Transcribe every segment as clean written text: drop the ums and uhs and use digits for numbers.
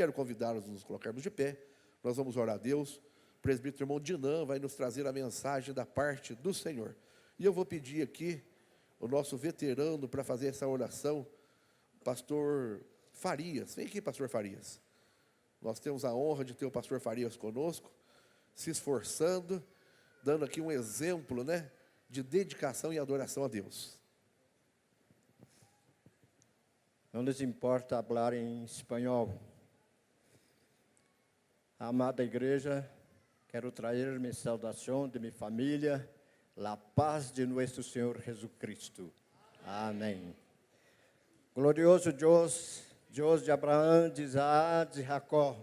Quero convidá-los a nos colocarmos de pé. Nós vamos orar a Deus. O presbítero irmão Dinan vai nos trazer a mensagem da parte do Senhor. E eu vou pedir aqui o nosso veterano para fazer essa oração, pastor Farias. Vem aqui, pastor Farias. Nós temos a honra de ter o pastor Farias conosco, se esforçando, dando aqui um exemplo, né, de dedicação e adoração a Deus. Não les importa falar em espanhol. Amada igreja, quero trazer minha saudação de minha família, a paz de nosso Senhor Jesus Cristo. Amém. Glorioso Deus, Deus de Abraão, de Isaac, de Jacó,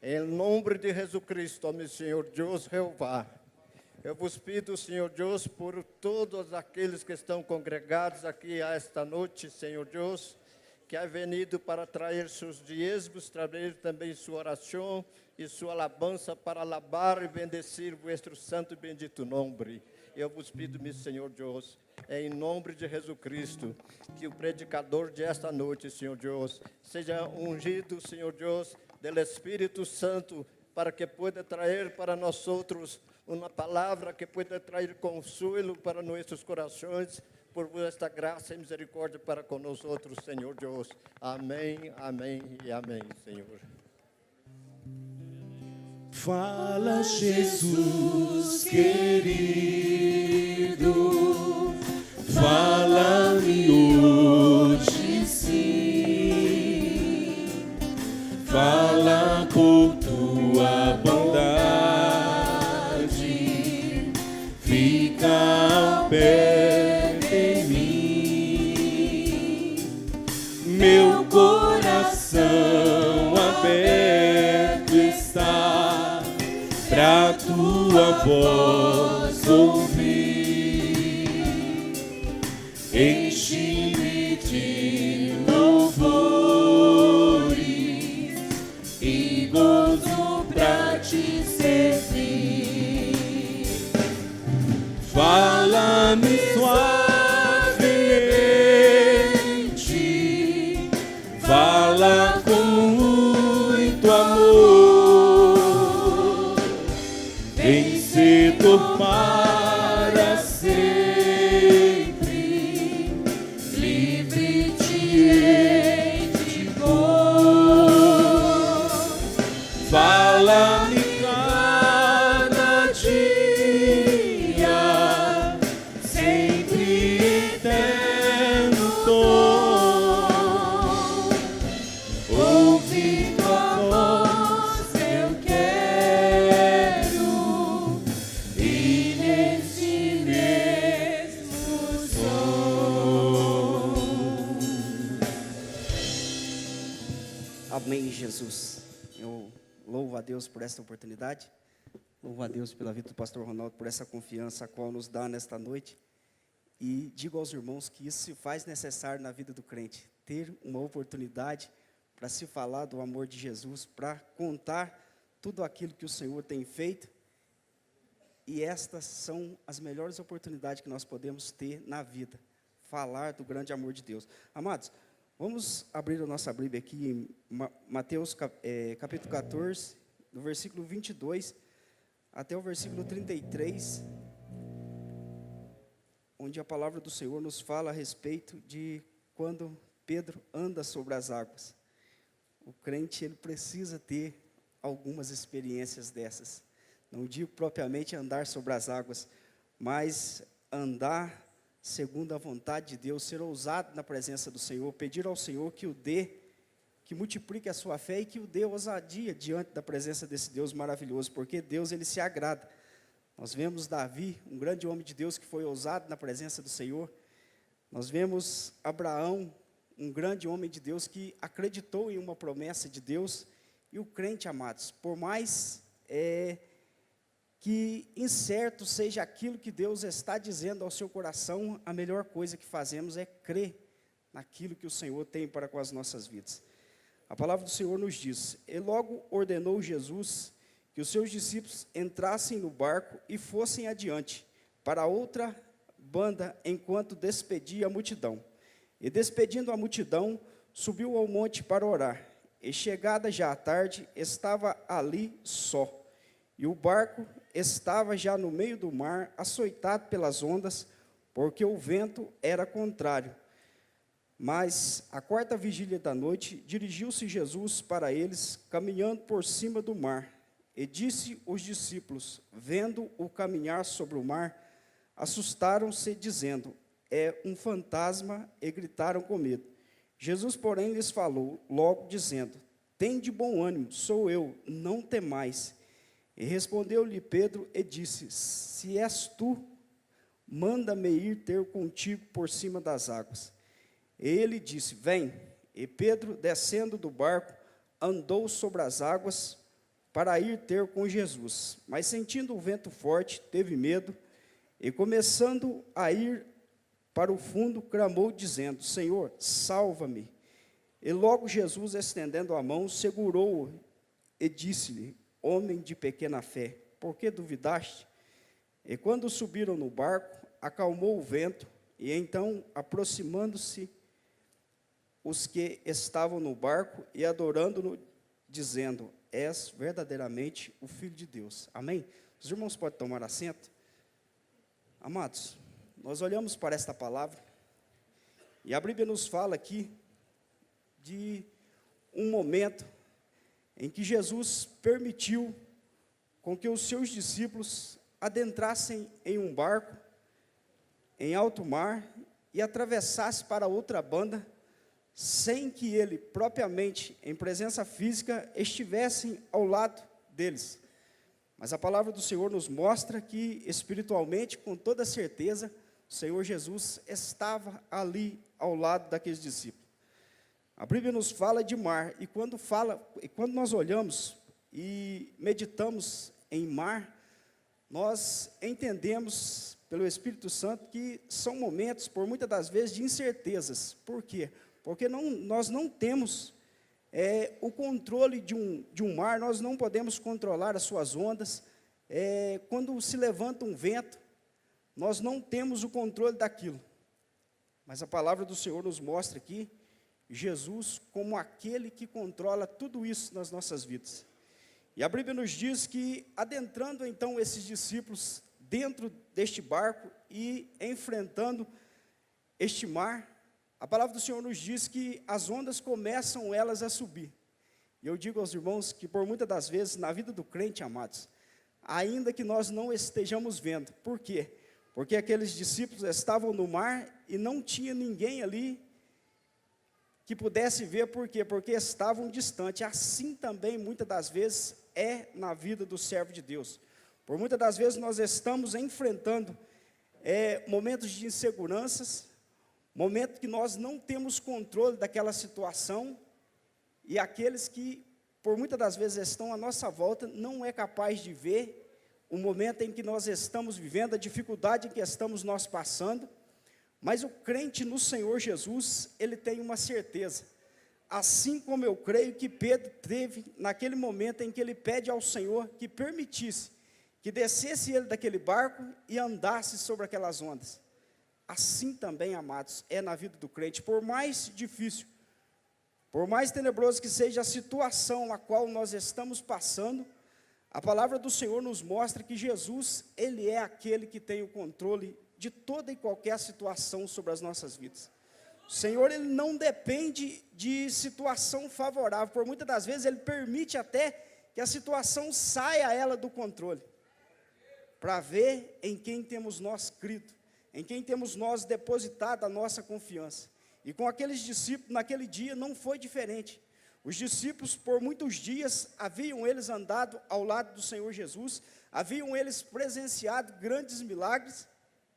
em nome de Jesus Cristo, meu Senhor Deus Jeová, eu vos pido, Senhor Deus, por todos aqueles que estão congregados aqui esta noite, Senhor Deus, que é venido para trazer seus dízimos, trazer também sua oração e sua alabança para alabar e bendecir vuestro santo e bendito nome. Eu vos pido, meu Senhor Deus, em nome de Jesus Cristo, que o predicador de esta noite, Senhor Deus, seja ungido, Senhor Deus, do Espírito Santo, para que pueda trazer para nós outros uma palavra que pueda trazer consolo para nossos corações, por vuestra graça e misericórdia para conosco, Senhor Deus. Amém, amém e amém, Senhor. Fala, Jesus querido, fala-me hoje sim, fala por tua bondade, fica ao pé de mim, meu coração aberto está pra tua voz ouvir, enche-me de louvores e gozo pra te servir. Fala-me suavemente, fala com muito amor, vencedor para sempre, livre te hei de dor. Fala-me cada dia, sempre eterno tom. Ouve tua voz, eu quero, e neste mesmo som. Amém, Jesus. Eu louvo a Deus por esta oportunidade. Louvo a Deus pela vida do pastor Ronaldo, por essa confiança a qual nos dá nesta noite. E digo aos irmãos que isso se faz necessário na vida do crente, ter uma oportunidade para se falar do amor de Jesus, para contar tudo aquilo que o Senhor tem feito. E estas são as melhores oportunidades que nós podemos ter na vida, falar do grande amor de Deus. Amados, vamos abrir a nossa Bíblia aqui em Mateus capítulo 14, do versículo 22 até o versículo 33, onde a palavra do Senhor nos fala a respeito de quando Pedro anda sobre as águas. O crente, ele precisa ter algumas experiências dessas. Não digo propriamente andar sobre as águas, mas andar segundo a vontade de Deus, ser ousado na presença do Senhor, pedir ao Senhor que o dê, que multiplique a sua fé e que o dê ousadia diante da presença desse Deus maravilhoso, porque Deus, ele se agrada. Nós vemos Davi, um grande homem de Deus que foi ousado na presença do Senhor. Nós vemos Abraão, um grande homem de Deus que acreditou em uma promessa de Deus. E o crente, amados, por mais que incerto seja aquilo que Deus está dizendo ao seu coração, a melhor coisa que fazemos é crer naquilo que o Senhor tem para com as nossas vidas. A palavra do Senhor nos diz: e logo ordenou Jesus que os seus discípulos entrassem no barco e fossem adiante, para outra banda, enquanto despedia a multidão. E despedindo a multidão, subiu ao monte para orar. e chegada já a tarde, estava ali só. E o barco estava já no meio do mar, açoitado pelas ondas, porque o vento era contrário. Mas, à quarta vigília da noite, dirigiu-se Jesus para eles, caminhando por cima do mar. E disse os discípulos, vendo o caminhar sobre o mar, assustaram-se, dizendo, é um fantasma, e gritaram com medo. Jesus, porém, lhes falou, logo dizendo, tende bom ânimo, sou eu, não temais. E respondeu-lhe Pedro e disse, se és tu, manda-me ir ter contigo por cima das águas. E ele disse, vem. E Pedro, descendo do barco, andou sobre as águas para ir ter com Jesus. Mas sentindo o vento forte, teve medo, e começando a ir para o fundo, clamou, dizendo, Senhor, salva-me. E logo Jesus, estendendo a mão, segurou-o e disse-lhe, homem de pequena fé, por que duvidaste? E quando subiram no barco, acalmou o vento, e então, aproximando-se, os que estavam no barco e adorando-no, dizendo, és verdadeiramente o Filho de Deus. Amém? Os irmãos podem tomar assento? Amados, nós olhamos para esta palavra, e a Bíblia nos fala aqui de um momento em que Jesus permitiu com que os seus discípulos adentrassem em um barco, em alto mar, e atravessassem para outra banda, sem que ele, propriamente, em presença física, estivessem ao lado deles. Mas a palavra do Senhor nos mostra que, espiritualmente, com toda certeza, o Senhor Jesus estava ali ao lado daqueles discípulos. A Bíblia nos fala de mar, e quando nós olhamos e meditamos em mar, nós entendemos, pelo Espírito Santo, que são momentos, por muitas das vezes, de incertezas. Por quê? Porque nós não temos o controle de um mar, nós não podemos controlar as suas ondas. Quando se levanta um vento, nós não temos o controle daquilo. Mas a palavra do Senhor nos mostra aqui, Jesus como aquele que controla tudo isso nas nossas vidas. E a Bíblia nos diz que, adentrando então esses discípulos dentro deste barco e enfrentando este mar, a palavra do Senhor nos diz que as ondas começam elas a subir. E eu digo aos irmãos que por muitas das vezes na vida do crente, amados, ainda que nós não estejamos vendo. Por quê? Porque aqueles discípulos estavam no mar e não tinha ninguém ali que pudesse ver. Por quê? Porque estavam distantes. Assim também muitas das vezes é na vida do servo de Deus. Por muitas das vezes nós estamos enfrentando momentos de inseguranças, momento que nós não temos controle daquela situação, e aqueles que, por muitas das vezes, estão à nossa volta, não é capaz de ver o momento em que nós estamos vivendo, a dificuldade em que estamos nós passando, mas o crente no Senhor Jesus, ele tem uma certeza, assim como eu creio que Pedro teve, naquele momento em que ele pede ao Senhor que permitisse, que descesse ele daquele barco e andasse sobre aquelas ondas. Assim também, amados, é na vida do crente. Por mais difícil, por mais tenebroso que seja a situação a qual nós estamos passando, a palavra do Senhor nos mostra que Jesus, Ele é aquele que tem o controle de toda e qualquer situação sobre as nossas vidas. O Senhor, Ele não depende de situação favorável. Por muitas das vezes, Ele permite até que a situação saia ela do controle, para ver em quem temos nós crido, em quem temos nós depositado a nossa confiança. E com aqueles discípulos, naquele dia, não foi diferente. Os discípulos, por muitos dias, haviam eles andado ao lado do Senhor Jesus, haviam eles presenciado grandes milagres,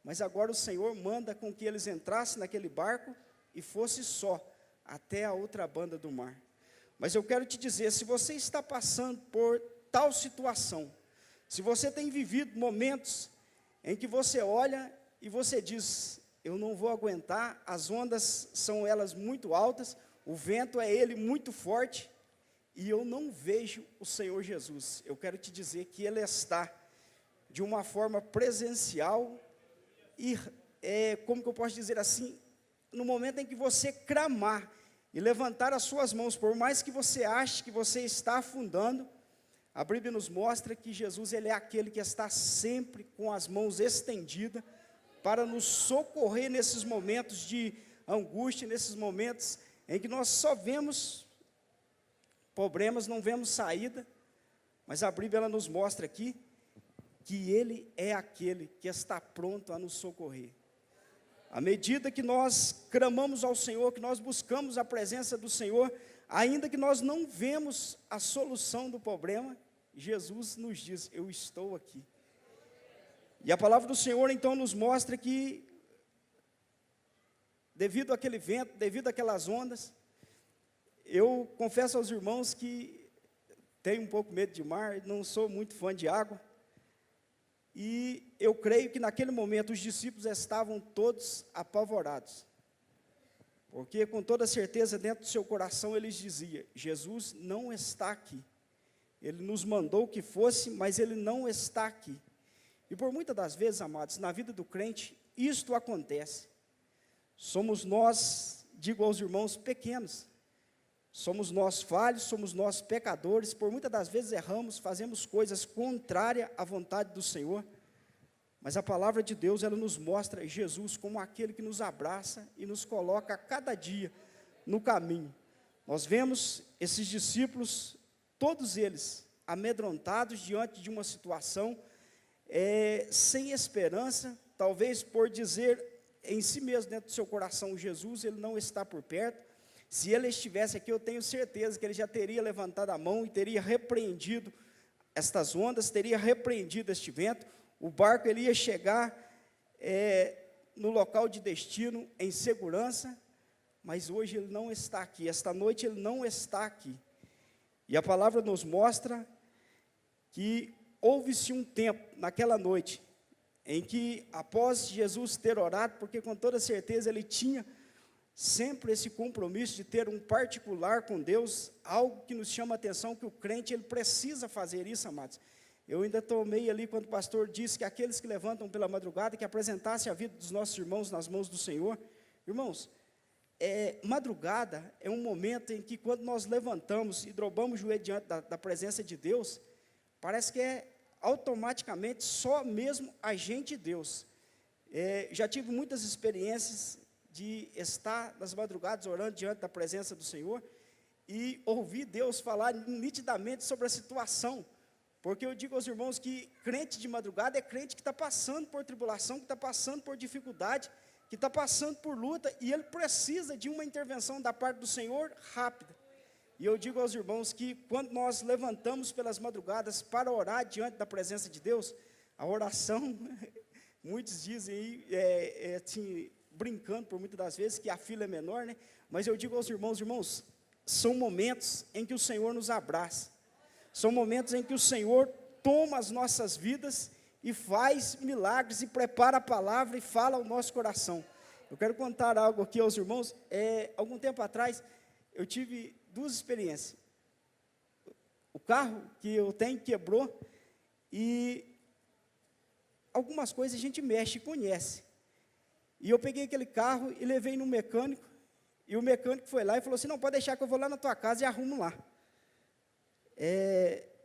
mas agora o Senhor manda com que eles entrassem naquele barco e fosse só, até a outra banda do mar. Mas eu quero te dizer, se você está passando por tal situação, se você tem vivido momentos em que você olha e você diz, eu não vou aguentar, as ondas são elas muito altas, o vento é ele muito forte, e eu não vejo o Senhor Jesus. Eu quero te dizer que Ele está de uma forma presencial, e como que eu posso dizer assim, no momento em que você clamar, e levantar as suas mãos, por mais que você ache que você está afundando, a Bíblia nos mostra que Jesus, ele é aquele que está sempre com as mãos estendidas para nos socorrer nesses momentos de angústia, nesses momentos em que nós só vemos problemas, não vemos saída, mas a Bíblia ela nos mostra aqui que Ele é aquele que está pronto a nos socorrer. À medida que nós clamamos ao Senhor, que nós buscamos a presença do Senhor, ainda que nós não vemos a solução do problema, Jesus nos diz, eu estou aqui. E a palavra do Senhor então nos mostra que, devido àquele vento, devido àquelas ondas, eu confesso aos irmãos que tenho um pouco medo de mar, não sou muito fã de água, e eu creio que naquele momento os discípulos estavam todos apavorados, porque com toda certeza dentro do seu coração eles diziam, Jesus não está aqui, Ele nos mandou que fosse, mas Ele não está aqui. E por muitas das vezes, amados, na vida do crente, isto acontece. Somos nós, digo aos irmãos, pequenos, somos nós falhos, somos nós pecadores, por muitas das vezes erramos, fazemos coisas contrárias à vontade do Senhor, mas a palavra de Deus, ela nos mostra Jesus como aquele que nos abraça e nos coloca a cada dia no caminho. Nós vemos esses discípulos, todos eles amedrontados diante de uma situação, sem esperança, talvez por dizer em si mesmo, dentro do seu coração, Jesus, Ele não está por perto. Se Ele estivesse aqui, eu tenho certeza que Ele já teria levantado a mão e teria repreendido estas ondas, teria repreendido este vento, o barco ele ia chegar no local de destino em segurança, mas hoje Ele não está aqui, esta noite Ele não está aqui. E a palavra nos mostra que houve-se um tempo, naquela noite, em que após Jesus ter orado, porque com toda certeza Ele tinha sempre esse compromisso de ter um particular com Deus, algo que nos chama a atenção, que o crente ele precisa fazer isso, amados. Eu ainda tomei ali quando o pastor disse que aqueles que levantam pela madrugada, que apresentassem a vida dos nossos irmãos nas mãos do Senhor. Irmãos, madrugada é um momento em que quando nós levantamos e dobramos o joelho diante da presença de Deus, parece que é automaticamente só mesmo a gente e Deus. Já tive muitas experiências de estar nas madrugadas orando diante da presença do Senhor e ouvir Deus falar nitidamente sobre a situação, porque eu digo aos irmãos que crente de madrugada é crente que está passando por tribulação, que está passando por dificuldade, que está passando por luta, e ele precisa de uma intervenção da parte do Senhor rápida. E eu digo aos irmãos que quando nós levantamos pelas madrugadas para orar diante da presença de Deus, a oração, muitos dizem aí, assim, brincando por muitas das vezes, que a fila é menor, né? Mas eu digo aos irmãos, são momentos em que o Senhor nos abraça, são momentos em que o Senhor toma as nossas vidas e faz milagres e prepara a palavra e fala ao nosso coração. Eu quero contar algo aqui aos irmãos. Algum tempo atrás, eu tive duas experiências. O carro que eu tenho quebrou e algumas coisas a gente mexe e conhece. E eu peguei aquele carro e levei no mecânico, e o mecânico foi lá e falou assim, não, pode deixar que eu vou lá na tua casa e arrumo lá.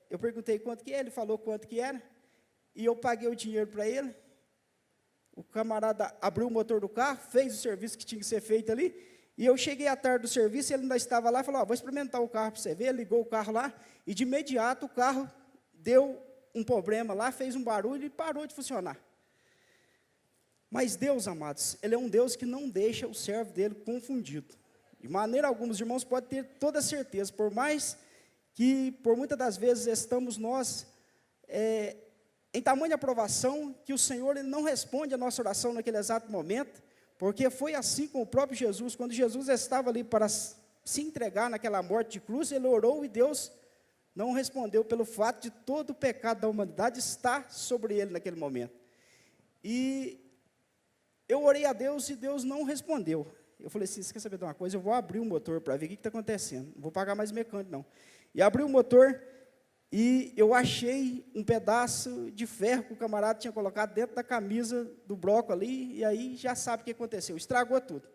Eu perguntei quanto que era, ele falou quanto que era, e eu paguei o dinheiro para ele. O camarada abriu o motor do carro, fez o serviço que tinha que ser feito ali, e eu cheguei à tarde do serviço, ele ainda estava lá, falou, vou experimentar o carro para você ver, ligou o carro lá, e de imediato o carro deu um problema lá, fez um barulho e parou de funcionar. Mas Deus, amados, Ele é um Deus que não deixa o servo dele confundido. De maneira alguma, os irmãos podem ter toda certeza, por mais que, por muitas das vezes, estamos nós em tamanha aprovação, que o Senhor ele não responde a nossa oração naquele exato momento, porque foi assim com o próprio Jesus, quando Jesus estava ali para se entregar naquela morte de cruz, Ele orou e Deus não respondeu, pelo fato de todo o pecado da humanidade estar sobre Ele naquele momento. E eu orei a Deus e Deus não respondeu. Eu falei assim, você quer saber de uma coisa? Eu vou abrir o motor para ver o que está acontecendo. Não vou pagar mais mecânico, não. E abri o motor e eu achei um pedaço de ferro que o camarada tinha colocado dentro da camisa do bloco ali, e aí já sabe o que aconteceu. Estragou tudo.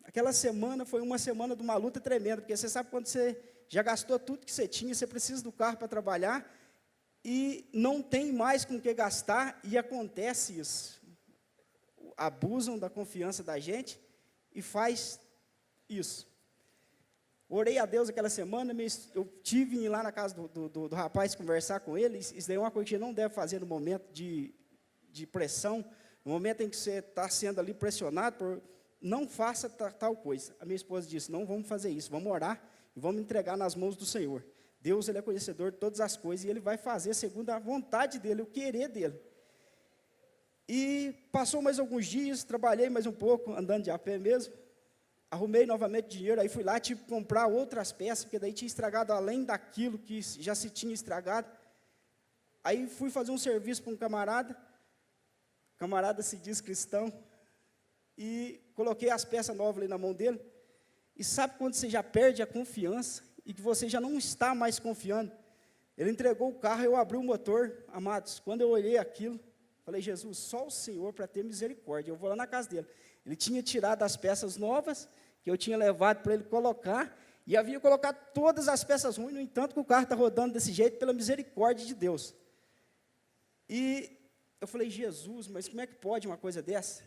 Aquela semana foi uma semana de uma luta tremenda, porque você sabe quando você já gastou tudo que você tinha, você precisa do carro para trabalhar, e não tem mais com o que gastar, e acontece isso. Abusam da confiança da gente e faz isso. Orei a Deus aquela semana, eu tive que ir lá na casa do rapaz conversar com ele. Isso daí é uma coisa que você não deve fazer no momento de pressão, no momento em que você está sendo ali pressionado, não faça tal coisa. A minha esposa disse, não vamos fazer isso, vamos orar e vamos entregar nas mãos do Senhor. Deus, Ele é conhecedor de todas as coisas, e Ele vai fazer segundo a vontade dEle, o querer dEle. E passou mais alguns dias, trabalhei mais um pouco, andando de a pé mesmo, arrumei novamente dinheiro, aí fui lá, tive que comprar outras peças, porque daí tinha estragado além daquilo que já se tinha estragado. Aí fui fazer um serviço para um camarada, o camarada se diz cristão, e coloquei as peças novas ali na mão dele, e sabe quando você já perde a confiança, e que você já não está mais confiando? Ele entregou o carro, eu abri o motor, amados, quando eu olhei aquilo, falei, Jesus, só o Senhor para ter misericórdia, eu vou lá na casa dele. Ele tinha tirado as peças novas, que eu tinha levado para ele colocar, e havia colocado todas as peças ruins, no entanto que o carro está rodando desse jeito, pela misericórdia de Deus. E eu falei, Jesus, mas como é que pode uma coisa dessa?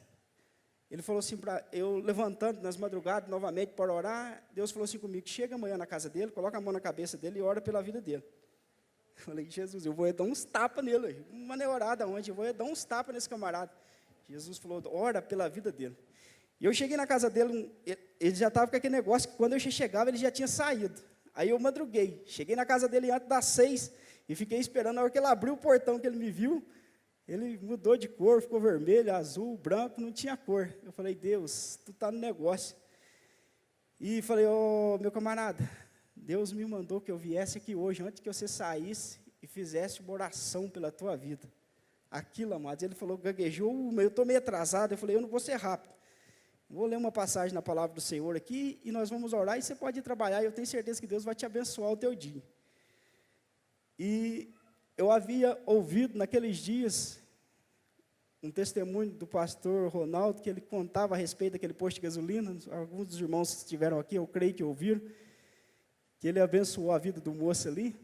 Ele falou assim, eu levantando nas madrugadas novamente para orar, Deus falou assim comigo, chega amanhã na casa dele, coloca a mão na cabeça dele e ora pela vida dele. Eu falei, Jesus, eu vou dar uns tapas nele, uma neurada onde, eu vou dar uns tapas nesse camarada. Jesus falou, ora pela vida dele. E eu cheguei na casa dele, ele já estava com aquele negócio, que quando eu chegava, ele já tinha saído. Aí eu madruguei, cheguei na casa dele antes das 6, e fiquei esperando, a hora que ele abriu o portão, que ele me viu, ele mudou de cor, ficou vermelho, azul, branco, não tinha cor. Eu falei, Deus, tu está no negócio. E falei, meu camarada, Deus me mandou que eu viesse aqui hoje, antes que você saísse e fizesse uma oração pela tua vida. Aquilo, amados, ele falou, gaguejou, eu estou meio atrasado, eu falei, eu não vou ser rápido. Vou ler uma passagem na palavra do Senhor aqui, e nós vamos orar, e você pode ir trabalhar, e eu tenho certeza que Deus vai te abençoar o teu dia. E eu havia ouvido naqueles dias um testemunho do pastor Ronaldo, que ele contava a respeito daquele posto de gasolina, alguns dos irmãos que estiveram aqui, eu creio que ouviram, que ele abençoou a vida do moço ali.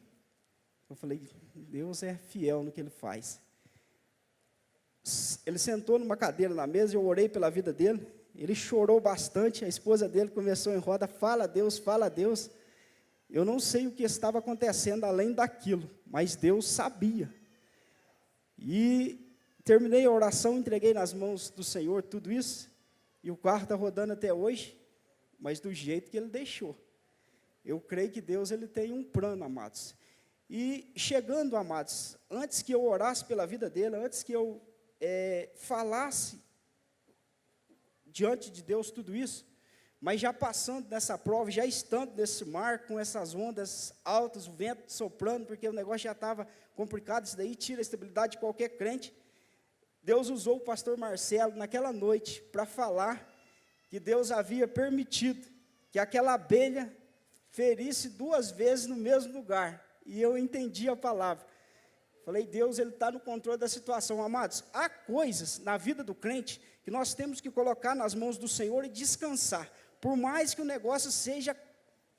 Eu falei, Deus é fiel no que ele faz. Ele sentou numa cadeira na mesa, eu orei pela vida dele, ele chorou bastante, a esposa dele começou em roda, fala a Deus, fala a Deus. Eu não sei o que estava acontecendo além daquilo, mas Deus sabia. E terminei a oração, entreguei nas mãos do Senhor tudo isso, e o carro está rodando até hoje, mas do jeito que Ele deixou. Eu creio que Deus, Ele tem um plano, amados. E chegando, amados, antes que eu orasse pela vida dele, antes que eu falasse diante de Deus tudo isso, mas já passando nessa prova, já estando nesse mar, com essas ondas altas, o vento soprando, porque o negócio já estava complicado, isso daí tira a estabilidade de qualquer crente. Deus usou o pastor Marcelo naquela noite para falar que Deus havia permitido que aquela abelha ferisse 2 vezes no mesmo lugar, e eu entendi a palavra. Falei, Deus, Ele está no controle da situação. Amados, há coisas na vida do crente que nós temos que colocar nas mãos do Senhor e descansar. Por mais que o negócio seja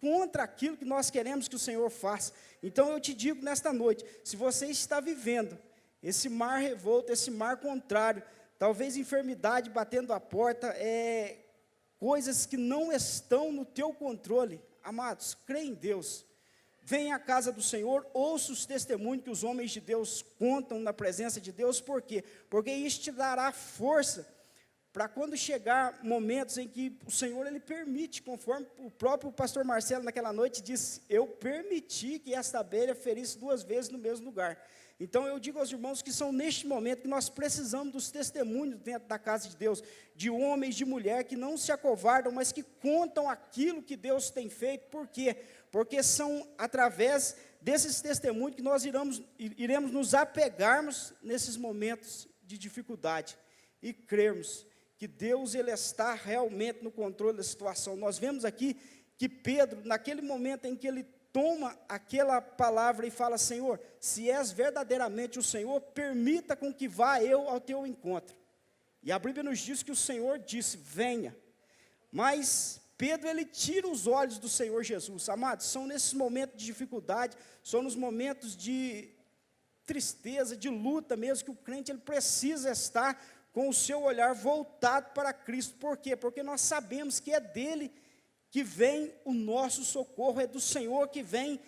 contra aquilo que nós queremos que o Senhor faça. Então eu te digo nesta noite, se você está vivendo esse mar revolto, esse mar contrário, talvez enfermidade batendo a porta, coisas que não estão no teu controle, amados, crê em Deus. Venha à casa do Senhor, ouça os testemunhos que os homens de Deus contam na presença de Deus. Por quê? Porque isso te dará força para quando chegar momentos em que o Senhor, Ele permite, conforme o próprio pastor Marcelo naquela noite disse, eu permiti que esta abelha ferisse 2 vezes no mesmo lugar. Então eu digo aos irmãos que são neste momento que nós precisamos dos testemunhos dentro da casa de Deus, de homens, de mulheres que não se acovardam, mas que contam aquilo que Deus tem feito. Por quê? Porque são através desses testemunhos que nós iremos nos apegarmos nesses momentos de dificuldade e crermos que Deus, Ele está realmente no controle da situação. Nós vemos aqui que Pedro, naquele momento em que ele toma aquela palavra e fala, Senhor, se és verdadeiramente o Senhor, permita com que vá eu ao teu encontro. E a Bíblia nos diz que o Senhor disse, venha. Mas Pedro, ele tira os olhos do Senhor Jesus. Amados, são nesses momentos de dificuldade, são nos momentos de tristeza, de luta mesmo, que o crente ele precisa estar com o seu olhar voltado para Cristo. Por quê? Porque nós sabemos que é dele que vem o nosso socorro, é do Senhor que vem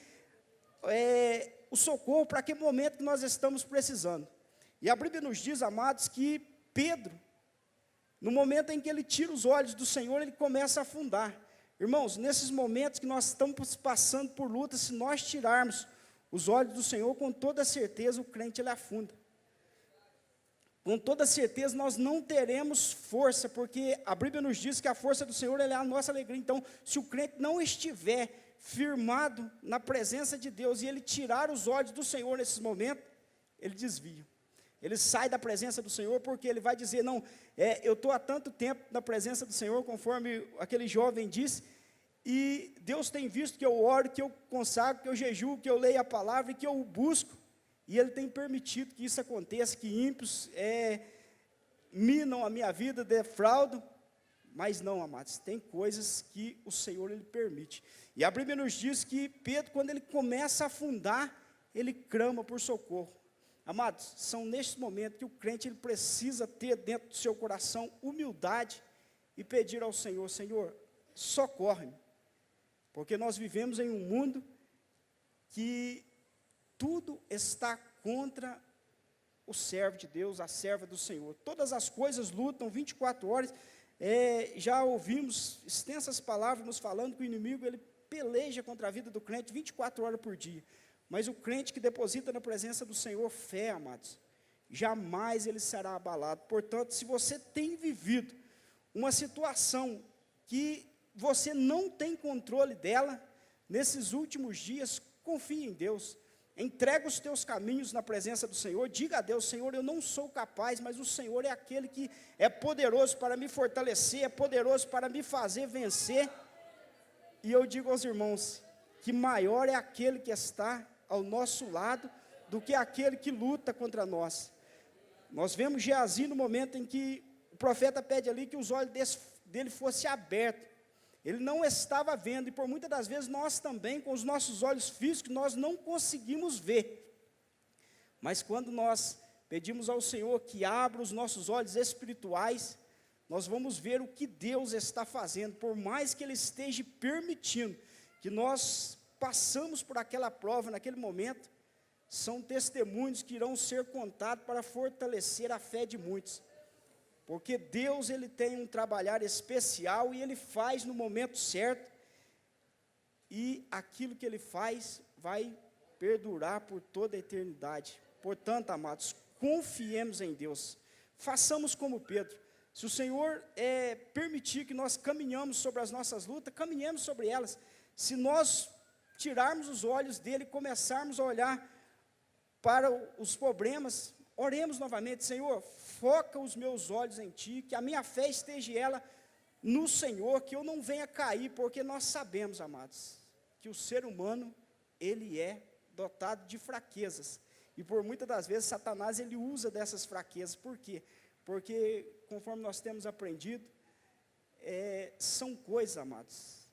o socorro para aquele momento que nós estamos precisando. E a Bíblia nos diz, amados, que Pedro, no momento em que ele tira os olhos do Senhor, ele começa a afundar. Irmãos, nesses momentos que nós estamos passando por luta, se nós tirarmos os olhos do Senhor, com toda certeza o crente ele afunda. Com toda certeza nós não teremos força, porque a Bíblia nos diz que a força do Senhor ela é a nossa alegria. Então, se o crente não estiver firmado na presença de Deus e ele tirar os olhos do Senhor nesses momentos, ele desvia. Ele sai da presença do Senhor porque ele vai dizer, não, eu estou há tanto tempo na presença do Senhor, conforme aquele jovem disse, e Deus tem visto que eu oro, que eu consagro, que eu jejuo, que eu leio a palavra e que eu o busco. E Ele tem permitido que isso aconteça, que ímpios minam a minha vida, defraudam. Mas não, amados, tem coisas que o Senhor Ele permite. E a Bíblia nos diz que Pedro, quando ele começa a afundar, ele clama por socorro. Amados, são nestes momentos que o crente ele precisa ter dentro do seu coração humildade e pedir ao Senhor, Senhor, socorre-me. Porque nós vivemos em um mundo que tudo está contra o servo de Deus, a serva do Senhor. Todas as coisas lutam 24 horas. Já ouvimos extensas palavras nos falando que o inimigo ele peleja contra a vida do crente 24 horas por dia. Mas o crente que deposita na presença do Senhor fé, amados, jamais ele será abalado. Portanto, se você tem vivido uma situação que você não tem controle dela, nesses últimos dias, confie em Deus. Entrega os teus caminhos na presença do Senhor, diga a Deus, Senhor, eu não sou capaz, mas o Senhor é aquele que é poderoso para me fortalecer, é poderoso para me fazer vencer. E eu digo aos irmãos, que maior é aquele que está ao nosso lado, do que aquele que luta contra nós. Nós vemos Geazi no momento em que o profeta pede ali que os olhos dele fossem abertos. Ele não estava vendo, e por muitas das vezes nós também, com os nossos olhos físicos, nós não conseguimos ver. Mas quando nós pedimos ao Senhor que abra os nossos olhos espirituais, nós vamos ver o que Deus está fazendo, por mais que Ele esteja permitindo que nós passamos por aquela prova naquele momento, são testemunhos que irão ser contados para fortalecer a fé de muitos. Porque Deus ele tem um trabalhar especial e Ele faz no momento certo, e aquilo que Ele faz vai perdurar por toda a eternidade. Portanto, amados, confiemos em Deus, façamos como Pedro. Se o Senhor permitir que nós caminhamos sobre as nossas lutas, caminhemos sobre elas. Se nós tirarmos os olhos dele e começarmos a olhar para os problemas, oremos novamente, Senhor, foca os meus olhos em Ti, que a minha fé esteja ela no Senhor, que eu não venha cair, porque nós sabemos, amados, que o ser humano, ele é dotado de fraquezas, e por muitas das vezes Satanás, ele usa dessas fraquezas. Por quê? Porque, conforme nós temos aprendido, são coisas, amados,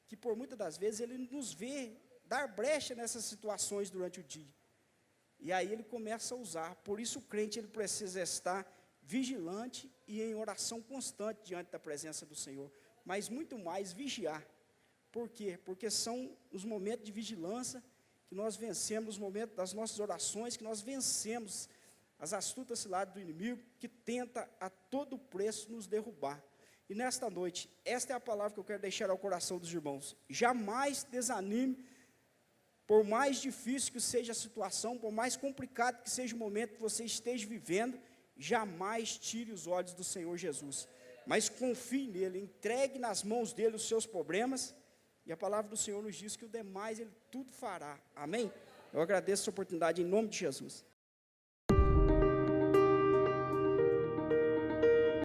que por muitas das vezes ele nos vê dar brecha nessas situações durante o dia. E aí ele começa a usar. Por isso o crente ele precisa estar vigilante e em oração constante diante da presença do Senhor. Mas muito mais vigiar. Por quê? Porque são os momentos de vigilância que nós vencemos, os momentos das nossas orações, que nós vencemos as astutas ciladas do inimigo, que tenta a todo preço nos derrubar. E nesta noite, esta é a palavra que eu quero deixar ao coração dos irmãos. Jamais desanime, por mais difícil que seja a situação, por mais complicado que seja o momento que você esteja vivendo, jamais tire os olhos do Senhor Jesus. Mas confie nele, entregue nas mãos dele os seus problemas, e a palavra do Senhor nos diz que o demais ele tudo fará. Amém? Eu agradeço essa oportunidade em nome de Jesus.